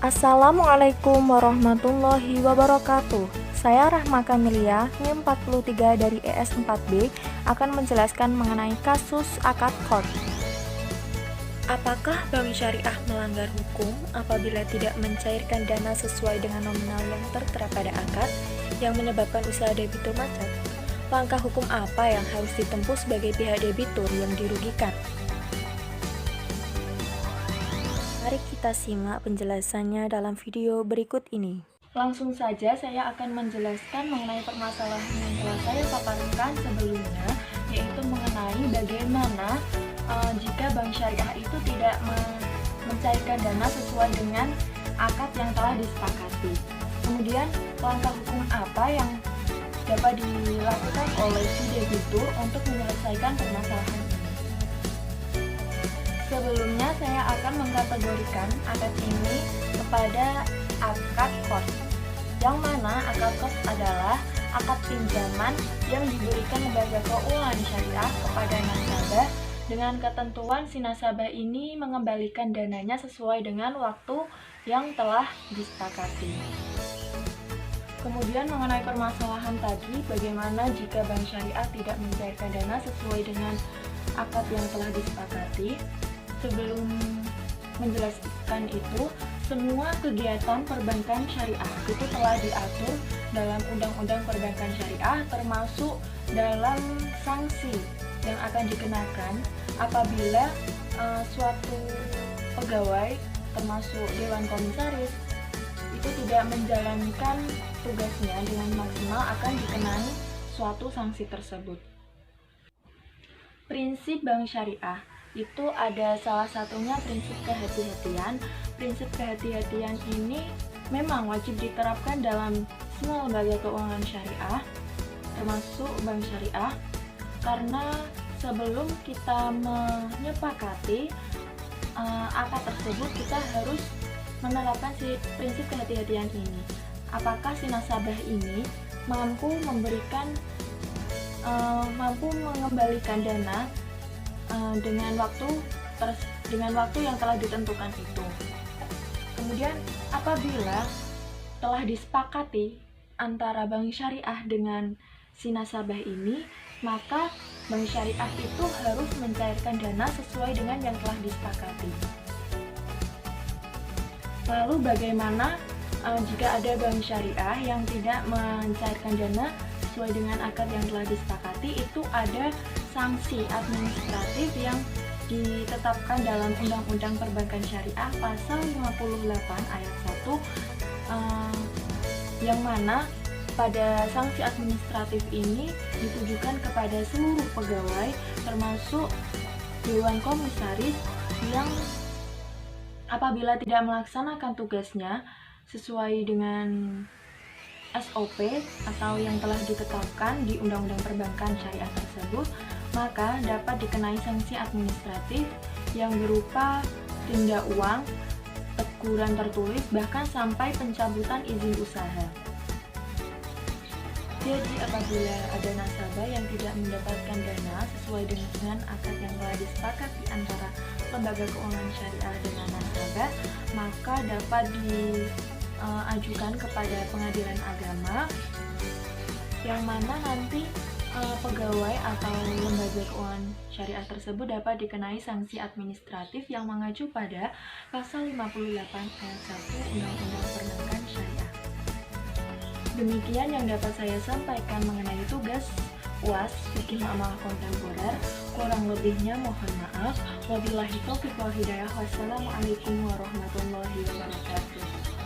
Assalamualaikum warahmatullahi wabarakatuh. Saya Rahma Kamilia, NIM 43 dari ES4B, akan menjelaskan mengenai kasus akad qard. Apakah bank syariah melanggar hukum apabila tidak mencairkan dana sesuai dengan nominal yang tertera pada akad yang menyebabkan usaha debitur macet? Langkah hukum apa yang harus ditempuh sebagai pihak debitur yang dirugikan? Mari kita simak penjelasannya dalam video berikut ini. Langsung saja saya akan menjelaskan mengenai permasalahan yang telah saya paparkan sebelumnya, yaitu mengenai bagaimana jika bank syariah itu tidak mencairkan dana sesuai dengan akad yang telah disepakati. Kemudian langkah hukum apa yang dapat dilakukan oleh si debitur untuk menyelesaikan permasalahan ini. Sebelumnya saya akan mengkategorikan akad ini kepada akad qard, yang mana akad qard adalah akad pinjaman yang diberikan lembaga keuangan syariah kepada nasabah dengan ketentuan si nasabah ini mengembalikan dananya sesuai dengan waktu yang telah disepakati. Kemudian mengenai permasalahan tadi, bagaimana jika bank syariah tidak mencairkan dana sesuai dengan akad yang telah disepakati. Sebelum menjelaskan itu, semua kegiatan perbankan syariah itu telah diatur dalam Undang-Undang Perbankan Syariah, termasuk dalam sanksi yang akan dikenakan apabila suatu pegawai termasuk Dewan Komisaris itu tidak menjalankan tugasnya dengan maksimal, akan dikenai suatu sanksi tersebut. Prinsip bank syariah itu ada salah satunya prinsip kehati-hatian. Prinsip kehati-hatian ini memang wajib diterapkan dalam semua lembaga keuangan syariah, termasuk bank syariah, karena sebelum kita menyepakati akad tersebut, kita harus menerapkan si prinsip kehati-hatian ini. Apakah si nasabah ini mampu mengembalikan dana dengan waktu yang telah ditentukan itu. Kemudian apabila telah disepakati antara bank syariah dengan si nasabah ini, maka bank syariah itu harus mencairkan dana sesuai dengan yang telah disepakati. Lalu bagaimana jika ada bank syariah yang tidak mencairkan dana sesuai dengan akad yang telah disepakati? Itu ada sanksi administratif yang ditetapkan dalam Undang-Undang Perbankan Syariah pasal 58 ayat 1, yang mana pada sanksi administratif ini ditujukan kepada seluruh pegawai termasuk Dewan Komisaris yang apabila tidak melaksanakan tugasnya sesuai dengan SOP atau yang telah ditetapkan di Undang-Undang Perbankan Syariah tersebut, maka dapat dikenai sanksi administratif yang berupa denda uang, teguran tertulis, bahkan sampai pencabutan izin usaha. Jadi apabila ada nasabah yang tidak mendapatkan dana sesuai dengan akad yang telah disepakati antara lembaga keuangan syariah dengan nasabah, maka dapat diajukan kepada pengadilan agama, yang mana nanti pegawai atau lembaga keuangan syariah tersebut dapat dikenai sanksi administratif yang mengacu pada pasal 58 ayat 1 Undang-Undang Perbankan Syariah. Demikian yang dapat saya sampaikan mengenai tugas UAS Fikih Muamalah Kontemporer. Kurang lebihnya mohon maaf. Wabillahi taufiq wal hidayah. Wassalamualaikum warahmatullahi wabarakatuh.